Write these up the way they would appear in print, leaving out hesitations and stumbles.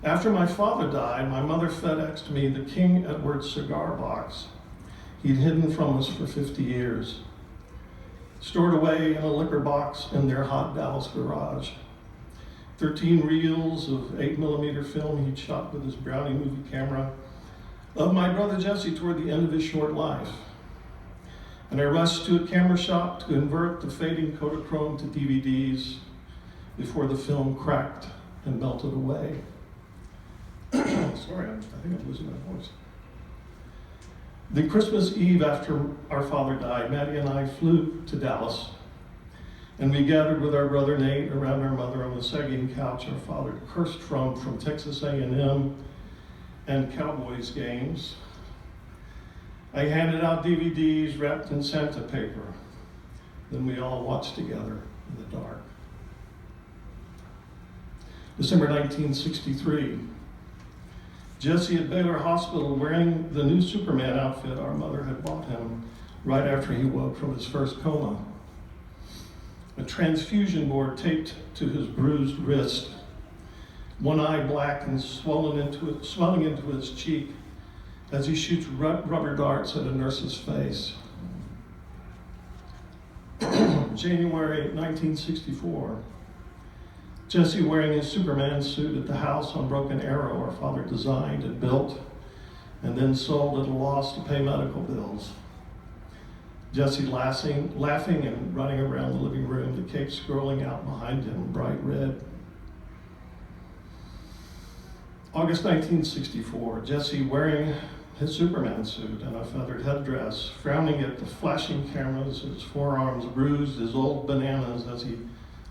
After my father died, my mother FedExed me the King Edward cigar box he'd hidden from us for 50 years, stored away in a liquor box in their hot Dallas garage. 13 reels of 8mm film he'd shot with his Brownie movie camera of my brother Jesse toward the end of his short life. And I rushed to a camera shop to convert the fading Kodachrome to DVDs before the film cracked and melted away. Sorry, I think I'm losing my voice. The Christmas Eve after our father died, Maddie and I flew to Dallas, and we gathered with our brother Nate around our mother on the sagging couch our father cursed from Texas A&M and Cowboys games. I handed out DVDs wrapped in Santa paper. Then we all watched together in the dark. December 1963. Jesse at Baylor Hospital wearing the new Superman outfit our mother had bought him right after he woke from his first coma. A transfusion board taped to his bruised wrist, one eye black and swelling into his cheek as he shoots rubber darts at a nurse's face. January 1964. Jesse wearing his Superman suit at the house on Broken Arrow our father designed and built and then sold at a loss to pay medical bills. Jesse laughing and running around the living room, the cape scrolling out behind him, bright red. August 1964, Jesse wearing his Superman suit and a feathered headdress, frowning at the flashing cameras, his forearms bruised as old bananas as he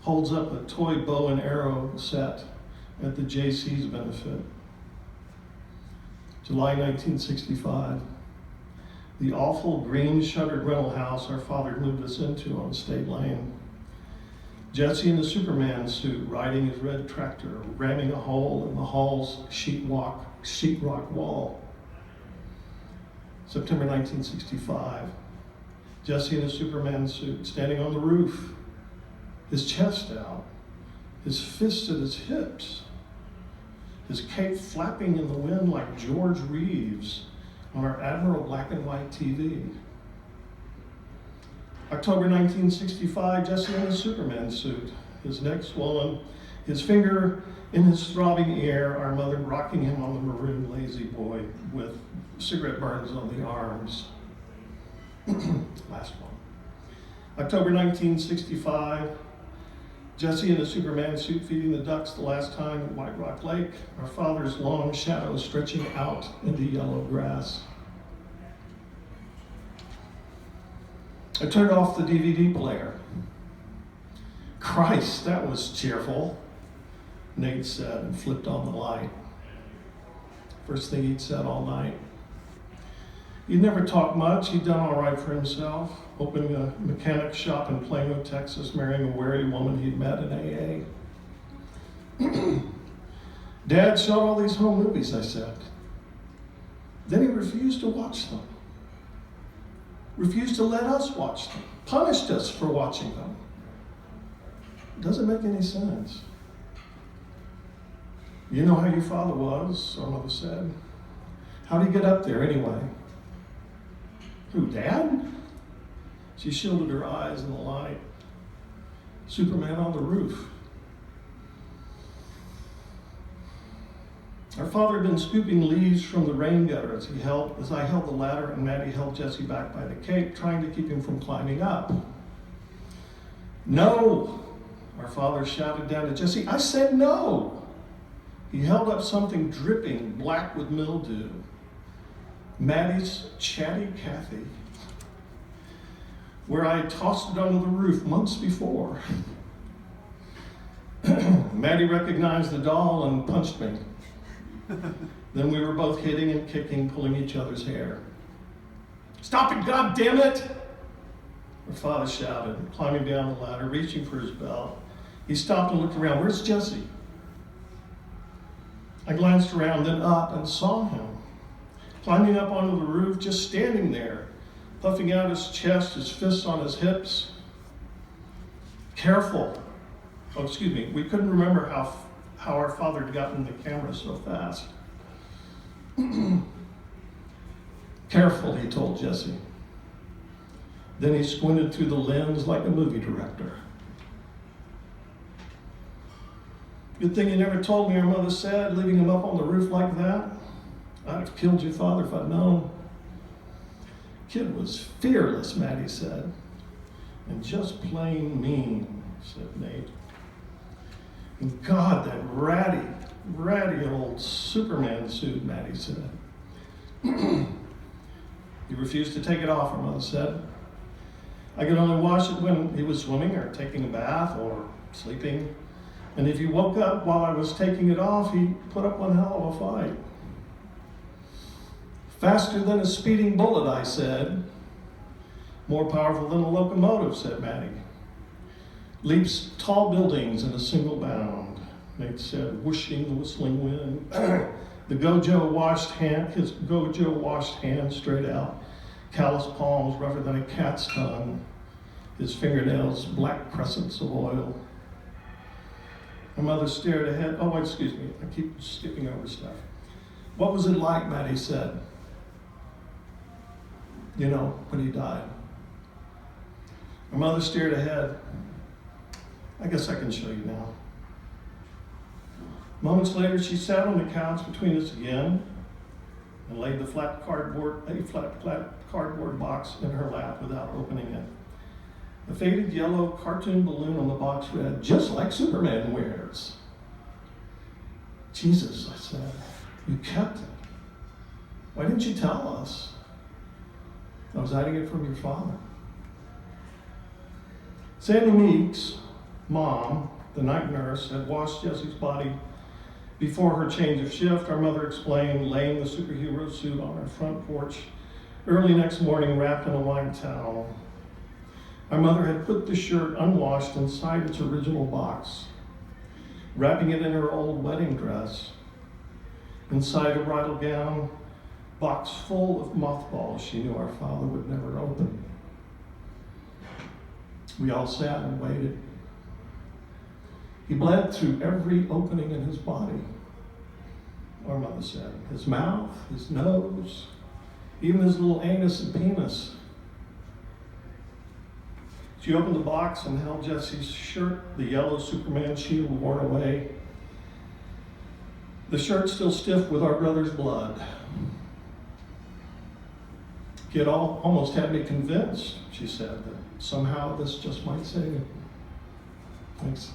holds up a toy bow and arrow set at the JC's benefit. July 1965, the awful green shuttered rental house our father moved us into on State Lane. Jesse in the Superman suit, riding his red tractor, ramming a hole in the hall's sheetrock wall. September 1965, Jesse in his Superman suit, standing on the roof, his chest out, his fists at his hips, his cape flapping in the wind like George Reeves on our Admiral black and white TV. October 1965, Jesse in his Superman suit, his neck swollen, his finger in his throbbing ear, our mother rocking him on the maroon lazy boy with cigarette burns on the arms. Last one. October 1965, Jesse in a Superman suit feeding the ducks the last time at White Rock Lake, our father's long shadow stretching out into yellow grass. I turned off the DVD player. Christ, that was cheerful, Nate said and flipped on the light. First thing he'd said all night. He'd never talked much. He'd done all right for himself, opening a mechanic shop in Plano, Texas, marrying a wary woman he'd met in AA. Dad showed all these home movies, I said. Then he refused to watch them. Refused to let us watch them. Punished us for watching them. It doesn't make any sense. You know how your father was, our mother said. How'd he get up there anyway? Who, Dad? She shielded her eyes in the light. Superman on the roof. Our father had been scooping leaves from the rain gutter as I held the ladder and Maddie held Jesse back by the cape, trying to keep him from climbing up. No, our father shouted down at Jesse. I said no. He held up something dripping black with mildew. Maddie's Chatty Cathy, where I had tossed it onto the roof months before. Maddie recognized the doll and punched me. Then we were both hitting and kicking, pulling each other's hair. Stop it, God damn it! Our father shouted, climbing down the ladder, reaching for his belt. He stopped and looked around. Where's Jesse? I glanced around, then up, and saw him, climbing up onto the roof, just standing there, puffing out his chest, his fists on his hips. Careful. Oh, excuse me. We couldn't remember how how our father had gotten the camera so fast. Careful, he told Jessie. Then he squinted through the lens like a movie director. Good thing you never told me, our mother said, leaving him up on the roof like that. I'd have killed your father if I'd known. Kid was fearless, Maddie said. And just plain mean, said Nate. And God, that ratty old Superman suit, Maddie said. He refused to take it off, her mother said. I could only wash it when he was swimming or taking a bath or sleeping. And if he woke up while I was taking it off, he put up one hell of a fight. Faster than a speeding bullet, I said. More powerful than a locomotive, said Maddie. Leaps tall buildings in a single bound, Nate said, whooshing the whistling wind. His Gojo washed hand straight out, callous palms rougher than a cat's tongue, his fingernails black crescents of oil. My mother stared ahead. Oh, excuse me, I keep skipping over stuff. What was it like, Maddie said, when he died? My mother stared ahead. I guess I can show you now. Moments later, she sat on the couch between us again and laid a flat cardboard box in her lap without opening it. The faded yellow cartoon balloon on the box read, just like Superman wears. Jesus, I said, you kept it. Why didn't you tell us? I was hiding it from your father. Sandy Meeks, Mom, the night nurse, had washed Jessie's body before her change of shift. Our mother explained, laying the superhero suit on our front porch early next morning wrapped in a white towel. Our mother had put the shirt unwashed inside its original box, wrapping it in her old wedding dress. Inside a bridal gown, box full of mothballs she knew our father would never open. We all sat and waited. He bled through every opening in his body, our mother said. His mouth, his nose, even his little anus and penis. She opened the box and held Jessie's shirt, the yellow Superman shield worn away. The shirt still stiff with our brother's blood. It almost had me convinced, she said, that somehow this just might save him. Thanks.